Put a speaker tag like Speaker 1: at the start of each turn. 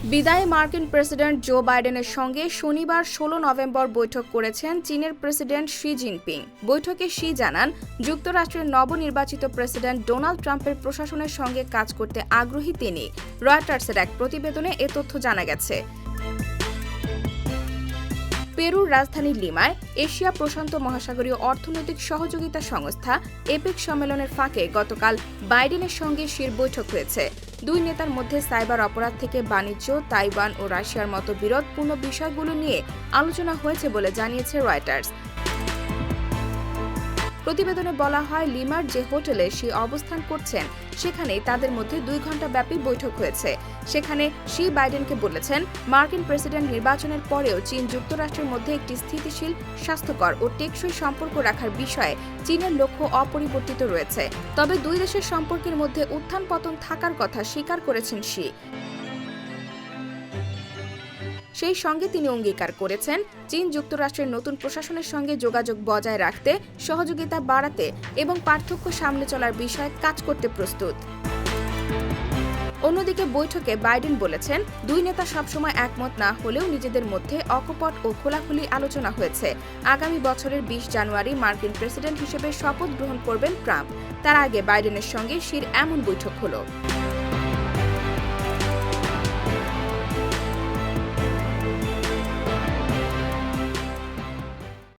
Speaker 1: বিদায়ী মার্কিন president Joe বাইডেনের সঙ্গে শনিবার ১৬ নভেম্বর বৈঠক করেছেন চীনের প্রেসিডেন্ট শি জিনপিং। বৈঠকে শি জানান, যুক্তরাষ্ট্রের নবনির্বাচিত প্রেসিডেন্ট ডোনাল্ড ট্রাম্পের প্রশাসনের সঙ্গে কাজ করতে আগ্রহী তিনি। রয়টার্সের এক প্রতিবেদনে এ তথ্য জানা গেছে। পেরুর রাজধানী লিমায় এশিয়া প্রশান্ত মহাসাগরীয় অর্থনৈতিক সহযোগিতা সংস্থা এপেক সম্মেলনের ফাঁকে গতকাল বাইডেনের সঙ্গে শির বৈঠক হয়েছে। দুই নেতার মধ্যে সাইবার অপরাধ থেকে বাণিজ্য, তাইওয়ান ও রাশিয়ার মতো বিরোধপূর্ণ বিষয়গুলো নিয়ে আলোচনা হয়েছে বলে জানিয়েছে রয়টার্স। প্রতিবেদনে বলা হয়, লিমার যে হোটেলে শি অবস্থান করছেন সেখানেই তাদের মধ্যে 2 ঘণ্টা ব্যাপী বৈঠক হয়েছে। সেখানে শি বাইডেনকে বলেছেন, মার্কিন প্রেসিডেন্ট নির্বাচনের পরেও চীন যুক্তরাষ্ট্রের মধ্যে একটি স্থিতিশীল, স্বাস্থ্যকর ও টেকসই সম্পর্ক রাখার বিষয়ে চীনের লক্ষ্য অপরিবর্তিত রয়েছে। তবে দুই দেশের সম্পর্কের মধ্যে উত্থান পতন থাকার কথা স্বীকার করেছেন শি। সেই সঙ্গে তিনি অঙ্গীকার করেছেন, চীন যুক্তরাষ্ট্রের নতুন প্রশাসনের সঙ্গে যোগাযোগ বজায় রাখতে, সহযোগিতা বাড়াতে এবং পার্থক্য সামলে চলার বিষয়ে কাজ করতে প্রস্তুত। অন্যদিকে বৈঠকে বাইডেন বলেছেন, দুই নেতা সবসময় একমত না হলেও নিজেদের মধ্যে অকপট ও খোলাখুলি আলোচনা হয়েছে। আগামী বছরের 20 জানুয়ারি মার্কিন প্রেসিডেন্ট হিসেবে শপথ গ্রহণ করবেন ট্রাম্প। তার আগে বাইডেনের সঙ্গে শির এমন বৈঠক হলো।